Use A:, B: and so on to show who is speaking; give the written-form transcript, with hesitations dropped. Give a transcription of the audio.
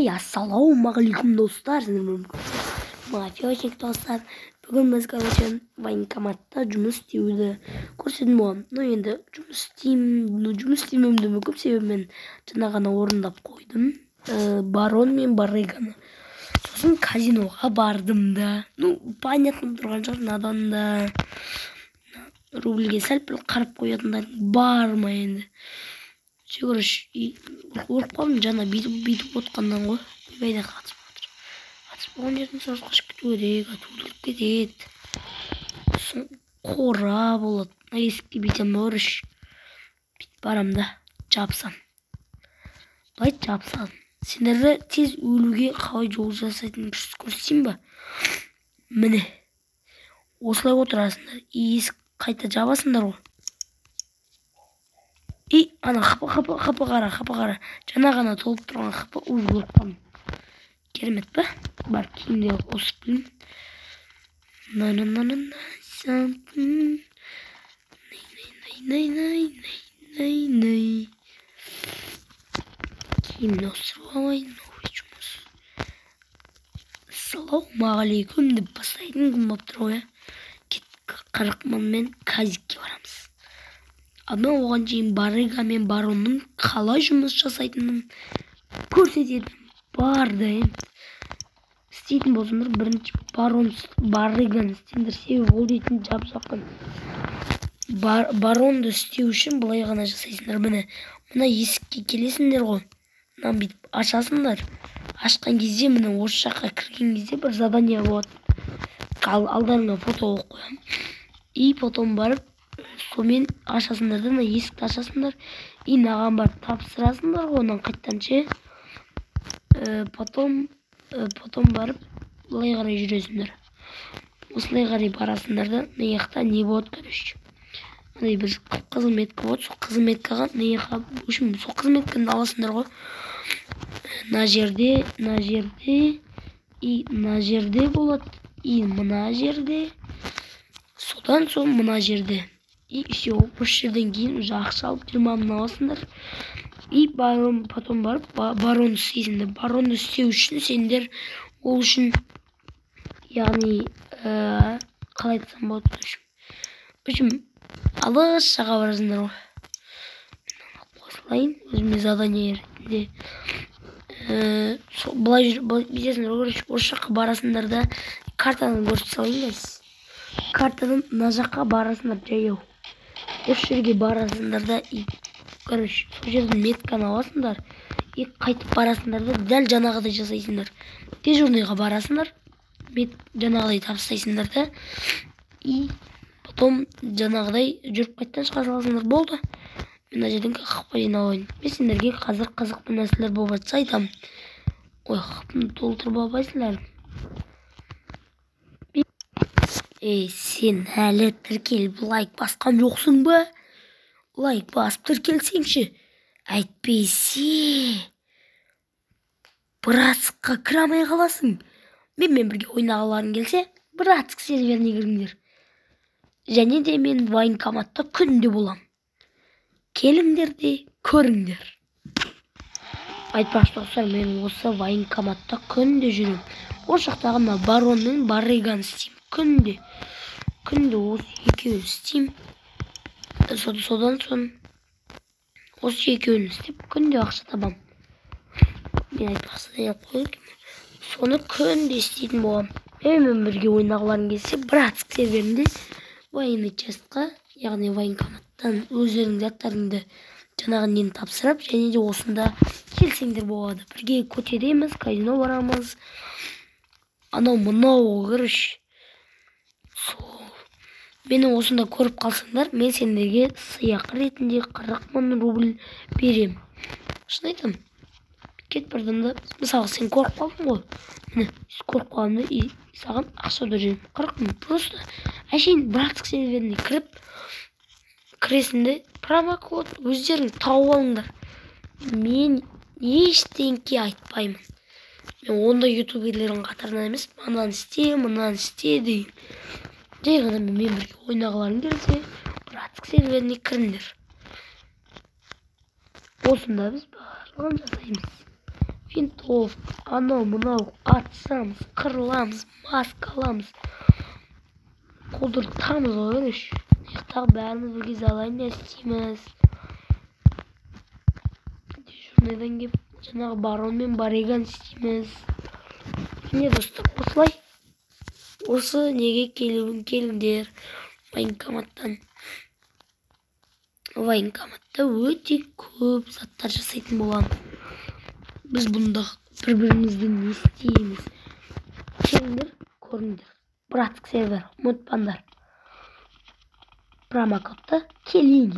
A: Assalamualaikum dostlar. Мафиозник достар. Бүгін біз военкоматта жұмыс істеуді көрсетіп болам. Енді жұмыс істеймін көп себебі жаңа ғана орындап қойдым. Барон мен Барриганы. Сосын казиноға бардым да. Понятно тұрған шығар, надан да. Рубльге сәл-пәл қарап қоятындар бар ма енді? Жүгіріш, ұрып қалдым жаңа бүйтіп отқаннан ғой. Ойбайда қатысып отыр. Қатысып болған жерден сразу қашып кету керек, атылып кетеді. Сосын қора болады. Есікке бүйтем өріш. Бүйтіп барам да, жапсам. Былай жапсам. Сендерді тез өлуге қалай жол жасайтын көрсетейін ба? Міне. Осылай отырасыңдар. Есік қайта жабасыңдар ғой. Ана қапы қара. Жаңа ғана толып тұрған қапы көріп қалдым. Керемет па? Бар киімде қосып білім. Киімді осып алайын. Жұмыс. Ассалаумағалейкум деп бастайтын күн болып тұр ғой. Қарақман мен казикке барамыз. Ана оған дейін Баррига мен Баронның қалай жұмыс жасайтынын көрсететін бар да енді. Істейтін болсаңдар бірінші Барриганы істеңдер, себебі ол дейтін жап-жақын. Баронды істеу үшін былай ғана жасайсыңдар. Мына есікке келесіңдер ғой. Мына бүйтіп ашасыңдар. Ашқан кезде мына осы жаққа кірген кезде бір задание болады. Алдарыңа фото қойып қоямын. Потом барып сомен ашасыңдар да, есікті ашасыңдар. Наған барып тапсырасыңдар ғой, онан қайттан ше. Потом барып былай қарай жүресіңдер. Осылай қарай барасыңдар да, маяқта не болады, короче. Мындай бір қызыл метка болады, сол қызыл меткаға маяққа, сол қызыл метканы аласыңдар ғой. Мына жерде болады, мына жерде. Содан соң мына жерде. Все, осы жерден кейін жақсы алып 20 мың аласыңдар. Потом барып баронды істейсіңдер. Баронды істеу үшін сендер ол үшін, яғни қалай айтсам болады үшін алыс жаққа барасыңдар ғой. Қосылайын, өзіме задание ретінде. Былай бүйтесіңдер, осы жаққа барасыңдар да, картаны көрсете салайын. Картадан мына жаққа барасыңдар жаяу. Осы жерге барасыңдар да, короче, сол жерден метканы аласыңдар. Қайтып барасыңдар да, дәл жаңағыдай жасайсыңдар. Дежурныйға барасыңдар, жаңағыдай тапсырасыңдар да, потом жаңағыдай жүріп қайттан шыға саласыңдар. Болды. Мына жерден қақпа жиналайын. Мен сендерге қазір қызықты нәрселер болып жатса айтамын. Ой, қақпаны толтырып албайсыңдар. Сен әлі тіркеліп лайк басқан жоқсың ба? Лайк басып тіркелсеңші. Әйтпесе братскқа кірамай қаласың. Менімен бірге ойнағыларың келсе, братск серверіне кіріңдер. Және де мен военкоматта күнде болам. Келіңдер де көріңдер. Айтпақшы достар, мен осы военкоматта күнде жүрем. Осы жақтағы Барон мен Барриганы істеймін. Күнде осы екеуін істеймін. Содан соң осы екеуін істеп күнде ақша табам. Мен айтпақшы қойып, соны күнде істейтін болам. Менімен бірге ойнағыларың келсе, братск серверінде военный частқа, яғни военкоматтан өздерінің заттарыңды жаңағы нені тапсырып, және де осында келсеңдер болады. Бірге көтереміз, казино барамыз. Мынау көріш. Мені осында көріп қалсаңдар, мен сендерге сыйақы ретінде 40 мың рубль берем. Шын айтам. Кет бірдім да, мысалы сен көріп қалдың ғой. Міне, көріп қалдым да, саған ақша берем. 40 мың. Просто әшейін братск серверіне кіресіңде, промокод өздерің тауып алыңдар. Мен ештеңке айтпаймын. Мен онда ютуберлердің қатарынан емес, мынаны істе дейін. Жай ғана мен бірге ойнағыларың келсе, братск серверіне кіріңдер. Осында біз барлығын жасаймыз. Винтов, анау мынау атсамыз, қырыламыз, маскаламыз. Қолдыртамыз ғой өріш. Тағы бәріміз бірге задание істейміз. Дежурныйдан кеп жаңағы барон мен бариган істейміз. Міне достар, осылай. Осы неге келіңдер военкоматтан. Военкоматта өте көп заттар жасайтын боламыз. Біз бұнда бір-бірімізді не істейміз. Келіңдер, көріңдер. Братск сервер, ұмытпаңдар. Промокодты келейін